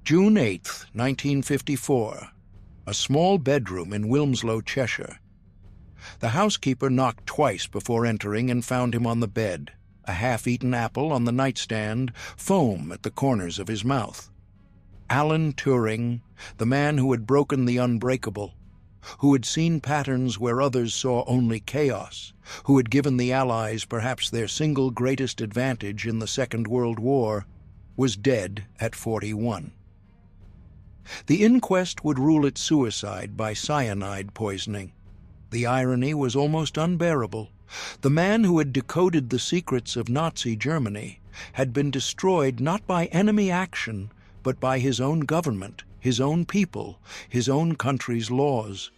June 8th, 1954. A small bedroom in Wilmslow, Cheshire. The housekeeper knocked twice before entering and found him on the bed, a half-eaten apple on the nightstand, foam at the corners of his mouth. Alan Turing, the man who had broken the unbreakable, who had seen patterns where others saw only chaos, who had given the Allies perhaps their single greatest advantage in the Second World War, was dead at 41. The inquest would rule it suicide by cyanide poisoning. The irony was almost unbearable. The man who had decoded the secrets of Nazi Germany had been destroyed not by enemy action, but by his own government, his own people, his own country's laws.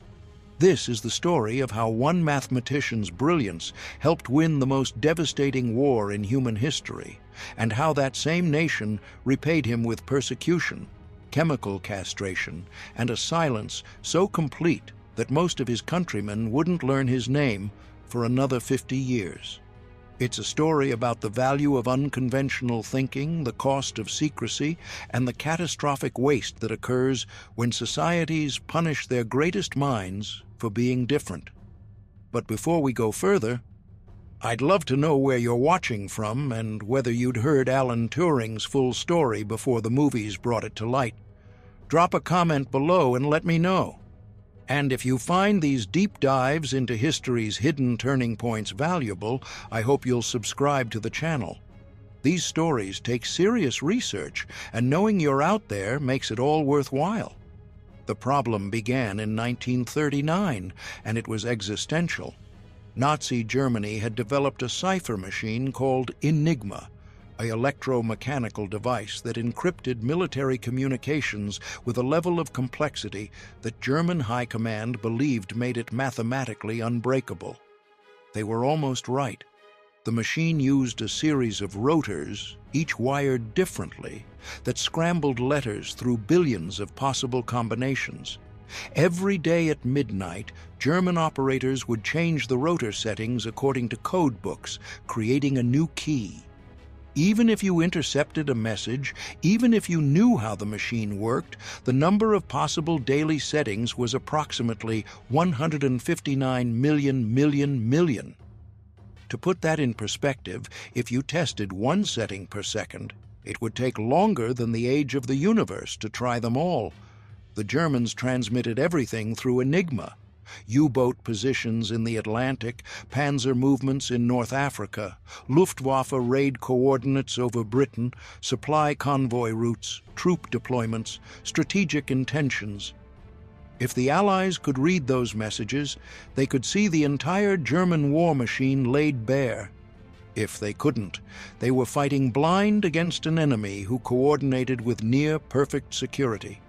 This is the story of how one mathematician's brilliance helped win the most devastating war in human history, and how that same nation repaid him with persecution, chemical castration, and a silence so complete that most of his countrymen wouldn't learn his name for another 50 years. It's a story about the value of unconventional thinking, the cost of secrecy, and the catastrophic waste that occurs when societies punish their greatest minds for being different. But before we go further, I'd love to know where you're watching from and whether you'd heard Alan Turing's full story before the movies brought it to light. Drop a comment below and let me know. And if you find these deep dives into history's hidden turning points valuable, I hope you'll subscribe to the channel. These stories take serious research, and knowing you're out there makes it all worthwhile. The problem began in 1939, and it was existential. Nazi Germany had developed a cipher machine called Enigma, an electromechanical device that encrypted military communications with a level of complexity that German High Command believed made it mathematically unbreakable. They were almost right. The machine used a series of rotors, each wired differently, that scrambled letters through billions of possible combinations. Every day at midnight, German operators would change the rotor settings according to code books, creating a new key. Even if you intercepted a message, even if you knew how the machine worked, the number of possible daily settings was approximately 159 million. To put that in perspective, if you tested one setting per second, it would take longer than the age of the universe to try them all. The Germans transmitted everything through Enigma. U-boat positions in the Atlantic, panzer movements in North Africa, Luftwaffe raid coordinates over Britain, supply convoy routes, troop deployments, strategic intentions. If the Allies could read those messages, they could see the entire German war machine laid bare. If they couldn't, they were fighting blind against an enemy who coordinated with near-perfect security.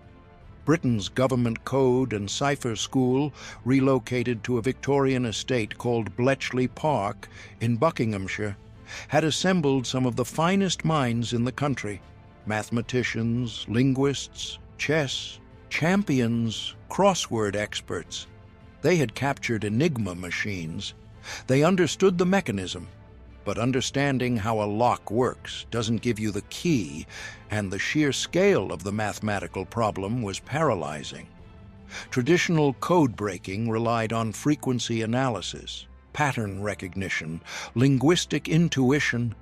Britain's government code and cipher school, relocated to a Victorian estate called Bletchley Park in Buckinghamshire, had assembled some of the finest minds in the country: mathematicians, linguists, chess, champions, crossword experts. They had captured Enigma machines. They understood the mechanism, but understanding how a lock works doesn't give you the key, and the sheer scale of the mathematical problem was paralyzing. Traditional code breaking relied on frequency analysis, pattern recognition, linguistic intuition.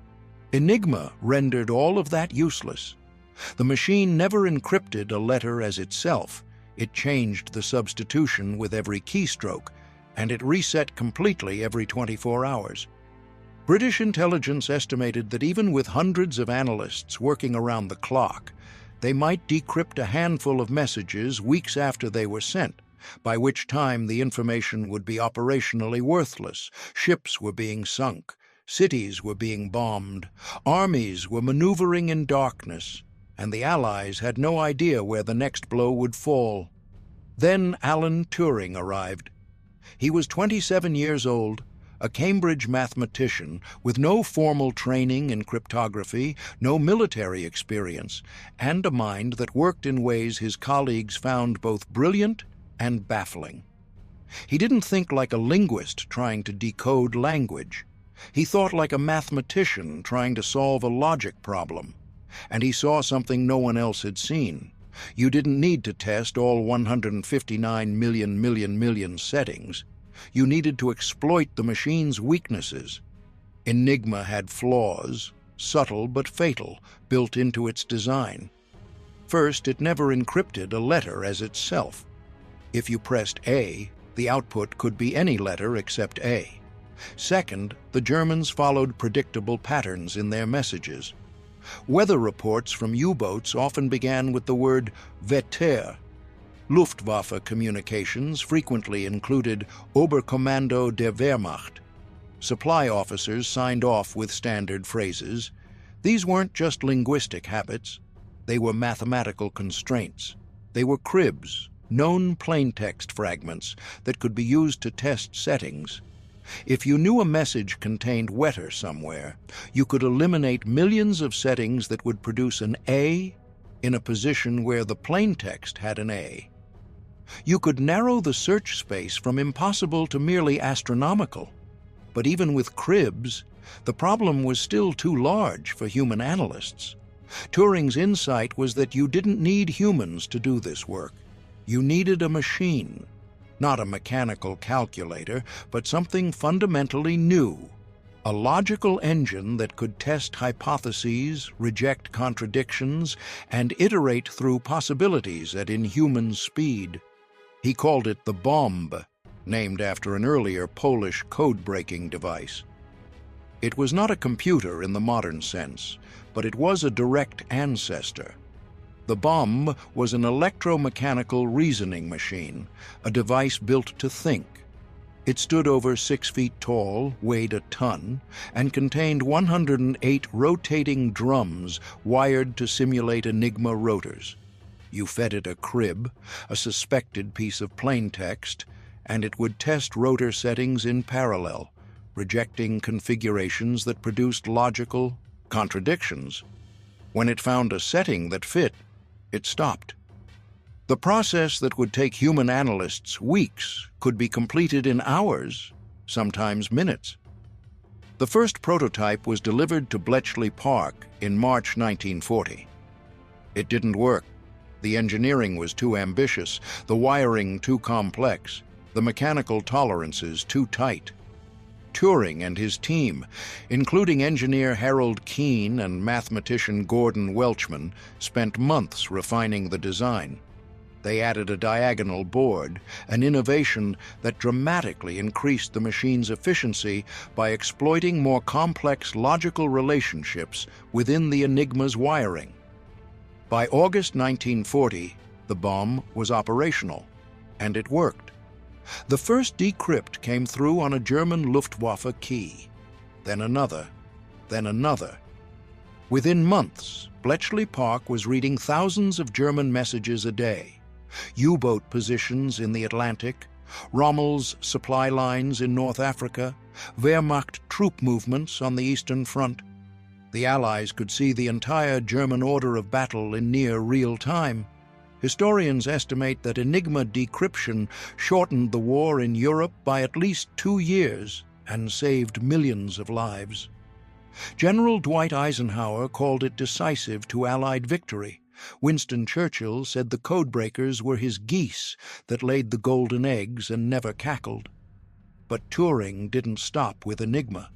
Enigma rendered all of that useless. The machine never encrypted a letter as itself. It changed the substitution with every keystroke, and it reset completely every 24 hours. British intelligence estimated that even with hundreds of analysts working around the clock, they might decrypt a handful of messages weeks after they were sent, by which time the information would be operationally worthless. Ships were being sunk, cities were being bombed, armies were maneuvering in darkness, and the Allies had no idea where the next blow would fall. Then Alan Turing arrived. He was 27 years old, a Cambridge mathematician with no formal training in cryptography, no military experience, and a mind that worked in ways his colleagues found both brilliant and baffling. He didn't think like a linguist trying to decode language. He thought like a mathematician trying to solve a logic problem. And he saw something no one else had seen: You didn't need to test all 159 million settings. You needed to exploit the machine's weaknesses. Enigma had flaws, subtle but fatal, built into its design. First, it never encrypted a letter as itself. If you pressed A, the output could be any letter except A. Second, the Germans followed predictable patterns in their messages. Weather reports from U-boats often began with the word Wetter. Luftwaffe communications frequently included Oberkommando der Wehrmacht. Supply officers signed off with standard phrases. These weren't just linguistic habits. They were mathematical constraints. They were cribs, known plaintext fragments that could be used to test settings. If you knew a message contained wetter somewhere, you could eliminate millions of settings that would produce an A in a position where the plaintext had an A. You could narrow the search space from impossible to merely astronomical. But even with cribs, the problem was still too large for human analysts. Turing's insight was that you didn't need humans to do this work. You needed a machine. Not a mechanical calculator, but something fundamentally new. A logical engine that could test hypotheses, reject contradictions, and iterate through possibilities at inhuman speed. He called it the bomb, named after an earlier Polish code-breaking device. It was not a computer in the modern sense, but it was a direct ancestor. The bomb was an electromechanical reasoning machine, a device built to think. It stood over 6 feet tall, weighed a ton, and contained 108 rotating drums wired to simulate Enigma rotors. You fed it a crib, a suspected piece of plaintext, and it would test rotor settings in parallel, rejecting configurations that produced logical contradictions. When it found a setting that fit, it stopped. The process that would take human analysts weeks could be completed in hours, sometimes minutes. The first prototype was delivered to Bletchley Park in March 1940. It didn't work. The engineering was too ambitious, the wiring too complex, the mechanical tolerances too tight. Turing and his team, including engineer Harold Keane and mathematician Gordon Welchman, spent months refining the design. They added a diagonal board, an innovation that dramatically increased the machine's efficiency by exploiting more complex logical relationships within the Enigma's wiring. By August 1940, the bomb was operational, and it worked. The first decrypt came through on a German Luftwaffe key, then another, then another. Within months, Bletchley Park was reading thousands of German messages a day. U-boat positions in the Atlantic, Rommel's supply lines in North Africa, Wehrmacht troop movements on the Eastern Front. The Allies could see the entire German order of battle in near real time. Historians estimate that Enigma decryption shortened the war in Europe by at least 2 years and saved millions of lives. General Dwight Eisenhower called it decisive to Allied victory. Winston Churchill said the codebreakers were his geese that laid the golden eggs and never cackled. But Turing didn't stop with Enigma.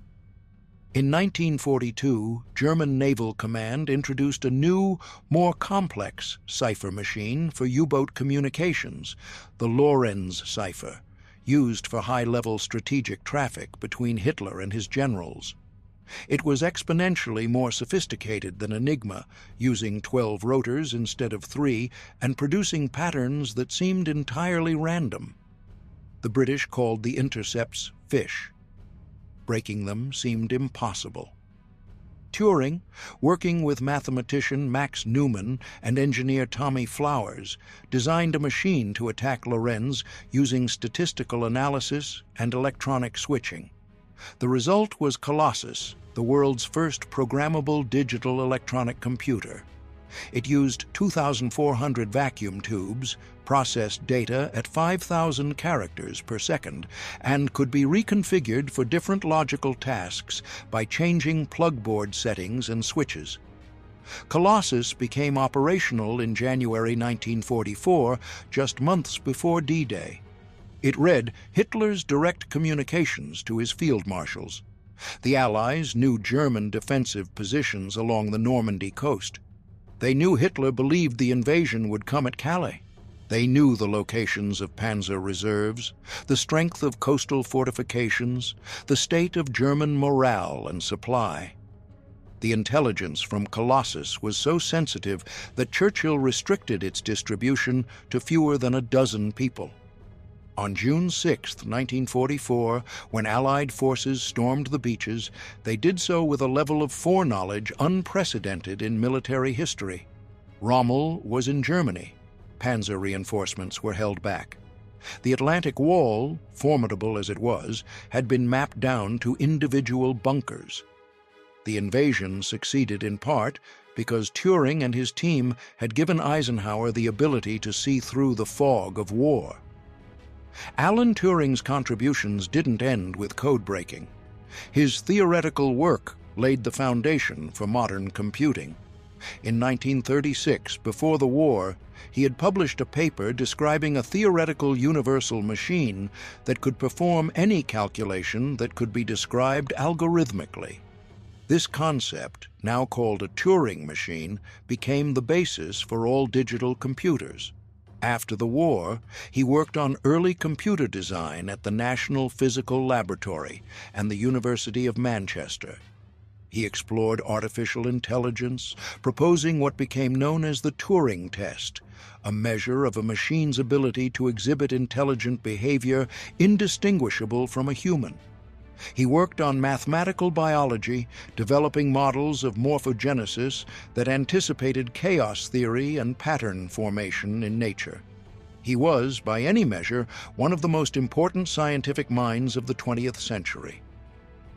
In 1942, German Naval Command introduced a new, more complex cipher machine for U-boat communications, the Lorenz cipher, used for high-level strategic traffic between Hitler and his generals. It was exponentially more sophisticated than Enigma, using 12 rotors instead of 3 and producing patterns that seemed entirely random. The British called the intercepts fish. Breaking them seemed impossible. Turing, working with mathematician Max Newman and engineer Tommy Flowers, designed a machine to attack Lorenz using statistical analysis and electronic switching. The result was Colossus, the world's first programmable digital electronic computer. It used 2,400 vacuum tubes, processed data at 5,000 characters per second, and could be reconfigured for different logical tasks by changing plugboard settings and switches. Colossus became operational in January 1944, just months before D-Day. It read Hitler's direct communications to his field marshals. The Allies knew German defensive positions along the Normandy coast. They knew Hitler believed the invasion would come at Calais. They knew the locations of panzer reserves, the strength of coastal fortifications, the state of German morale and supply. The intelligence from Colossus was so sensitive that Churchill restricted its distribution to fewer than a dozen people. On June 6, 1944, when Allied forces stormed the beaches, they did so with a level of foreknowledge unprecedented in military history. Rommel was in Germany. Panzer reinforcements were held back. The Atlantic Wall, formidable as it was, had been mapped down to individual bunkers. The invasion succeeded in part because Turing and his team had given Eisenhower the ability to see through the fog of war. Alan Turing's contributions didn't end with code-breaking. His theoretical work laid the foundation for modern computing. In 1936, before the war, he had published a paper describing a theoretical universal machine that could perform any calculation that could be described algorithmically. This concept, now called a Turing machine, became the basis for all digital computers. After the war, he worked on early computer design at the National Physical Laboratory and the University of Manchester. He explored artificial intelligence, proposing what became known as the Turing test, a measure of a machine's ability to exhibit intelligent behavior indistinguishable from a human. He worked on mathematical biology, developing models of morphogenesis that anticipated chaos theory and pattern formation in nature. He was, by any measure, one of the most important scientific minds of the 20th century.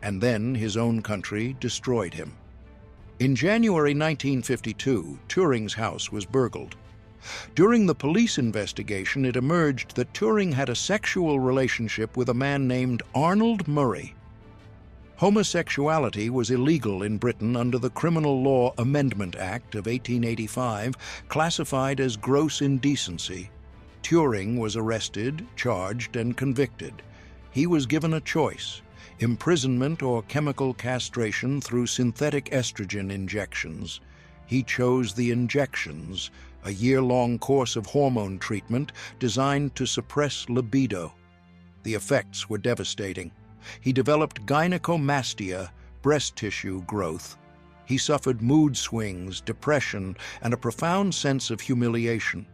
And then his own country destroyed him. In January 1952, Turing's house was burgled. During the police investigation, it emerged that Turing had a sexual relationship with a man named Arnold Murray. Homosexuality was illegal in Britain under the Criminal Law Amendment Act of 1885, classified as gross indecency. Turing was arrested, charged, and convicted. He was given a choice: imprisonment or chemical castration through synthetic estrogen injections. He chose the injections, a year-long course of hormone treatment designed to suppress libido. The effects were devastating. He developed gynecomastia, breast tissue growth. He suffered mood swings, depression, and a profound sense of humiliation.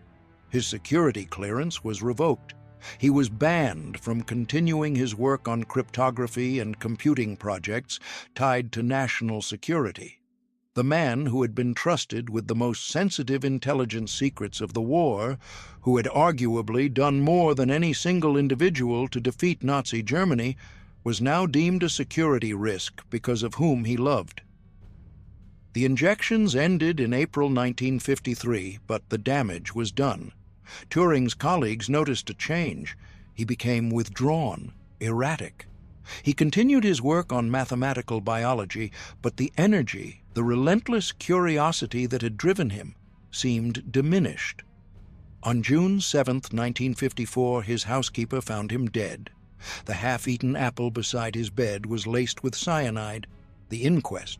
His security clearance was revoked. He was banned from continuing his work on cryptography and computing projects tied to national security. The man who had been trusted with the most sensitive intelligence secrets of the war, who had arguably done more than any single individual to defeat Nazi Germany, was now deemed a security risk because of whom he loved. The injections ended in April 1953, but the damage was done. Turing's colleagues noticed a change. He became withdrawn, erratic. He continued his work on mathematical biology, but the energy, the relentless curiosity that had driven him, seemed diminished. On June 7, 1954, his housekeeper found him dead. The half-eaten apple beside his bed was laced with cyanide. The inquest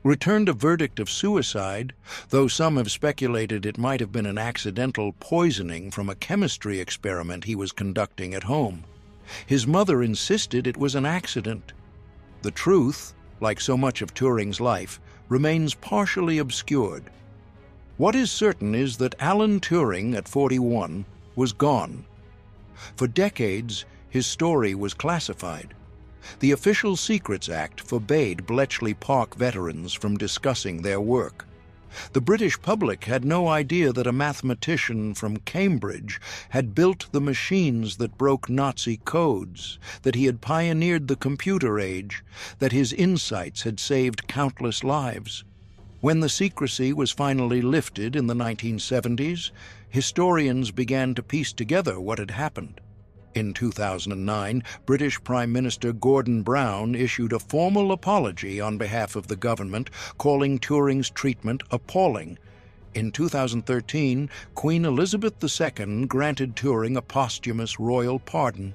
returned a verdict of suicide, though some have speculated it might have been an accidental poisoning from a chemistry experiment he was conducting at home. His mother insisted it was an accident. The truth, like so much of Turing's life, remains partially obscured. What is certain is that Alan Turing, at 41, was gone. For decades, his story was classified. The Official Secrets Act forbade Bletchley Park veterans from discussing their work. The British public had no idea that a mathematician from Cambridge had built the machines that broke Nazi codes, that he had pioneered the computer age, that his insights had saved countless lives. When the secrecy was finally lifted in the 1970s, historians began to piece together what had happened. In 2009, British Prime Minister Gordon Brown issued a formal apology on behalf of the government, calling Turing's treatment appalling. In 2013, Queen Elizabeth II granted Turing a posthumous royal pardon.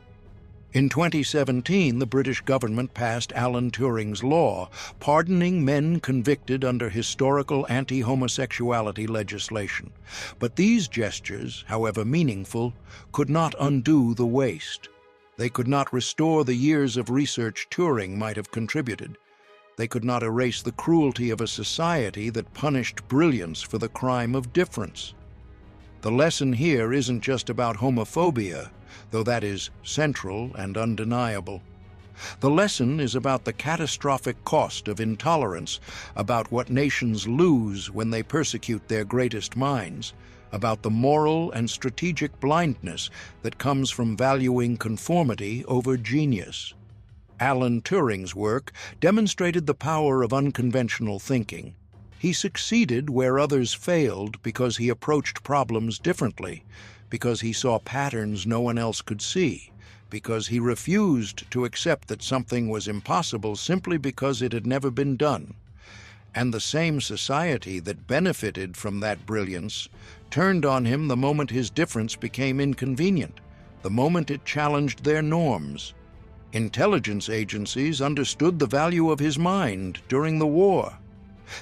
In 2017, the British government passed Alan Turing's law, pardoning men convicted under historical anti-homosexuality legislation. But these gestures, however meaningful, could not undo the waste. They could not restore the years of research Turing might have contributed. They could not erase the cruelty of a society that punished brilliance for the crime of difference. The lesson here isn't just about homophobia, though that is central and undeniable. The lesson is about the catastrophic cost of intolerance, about what nations lose when they persecute their greatest minds, about the moral and strategic blindness that comes from valuing conformity over genius. Alan Turing's work demonstrated the power of unconventional thinking. He succeeded where others failed because he approached problems differently, because he saw patterns no one else could see, because he refused to accept that something was impossible simply because it had never been done. And the same society that benefited from that brilliance turned on him the moment his difference became inconvenient, the moment it challenged their norms. Intelligence agencies understood the value of his mind during the war.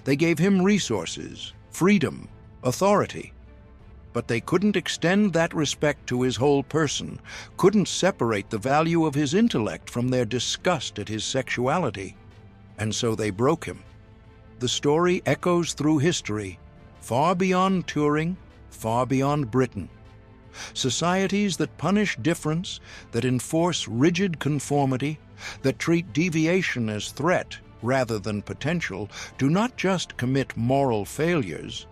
They gave him resources, freedom, authority. But they couldn't extend that respect to his whole person, couldn't separate the value of his intellect from their disgust at his sexuality. And so they broke him. The story echoes through history, far beyond Turing, far beyond Britain. Societies that punish difference, that enforce rigid conformity, that treat deviation as threat rather than potential, do not just commit moral failures,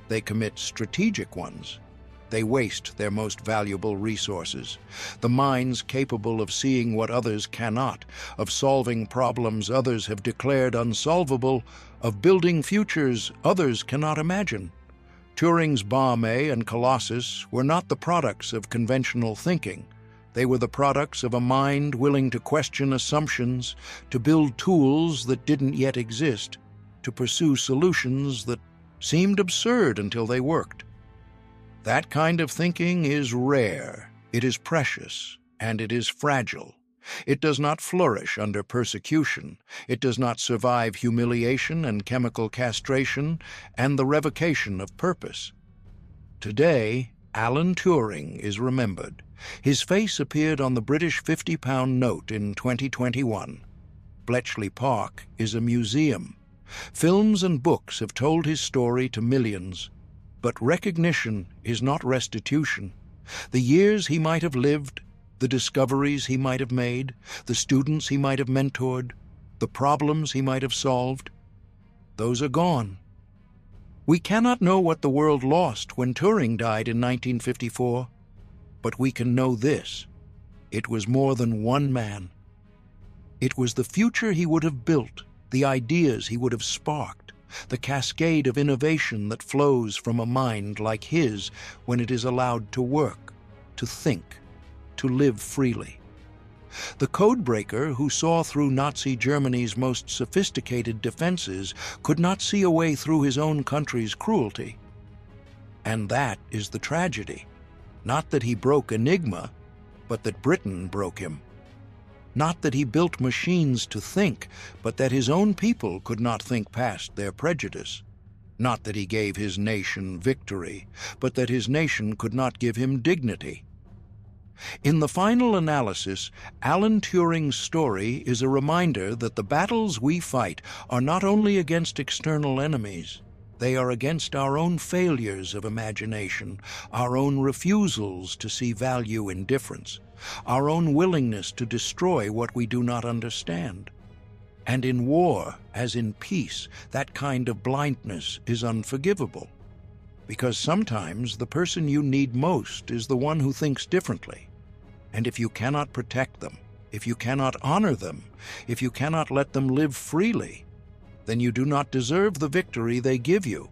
they commit strategic ones. They waste their most valuable resources, the minds capable of seeing what others cannot, of solving problems others have declared unsolvable, of building futures others cannot imagine. Turing's bombe and Colossus were not the products of conventional thinking. They were the products of a mind willing to question assumptions, to build tools that didn't yet exist, to pursue solutions that seemed absurd until they worked. That kind of thinking is rare, it is precious, and it is fragile. It does not flourish under persecution. It does not survive humiliation and chemical castration and the revocation of purpose. Today, Alan Turing is remembered. His face appeared on the British £50 note in 2021. Bletchley Park is a museum. Films and books have told his story to millions. But recognition is not restitution. The years he might have lived, the discoveries he might have made, the students he might have mentored, the problems he might have solved, those are gone. We cannot know what the world lost when Turing died in 1954, but we can know this: it was more than one man. It was the future he would have built, the ideas he would have sparked, the cascade of innovation that flows from a mind like his when it is allowed to work, to think, to live freely. The codebreaker who saw through Nazi Germany's most sophisticated defenses could not see a way through his own country's cruelty. And that is the tragedy. Not that he broke Enigma, but that Britain broke him. Not that he built machines to think, but that his own people could not think past their prejudice. Not that he gave his nation victory, but that his nation could not give him dignity. In the final analysis, Alan Turing's story is a reminder that the battles we fight are not only against external enemies, they are against our own failures of imagination, our own refusals to see value in difference, our own willingness to destroy what we do not understand. And in war, as in peace, that kind of blindness is unforgivable. Because sometimes the person you need most is the one who thinks differently. And if you cannot protect them, if you cannot honor them, if you cannot let them live freely, then you do not deserve the victory they give you.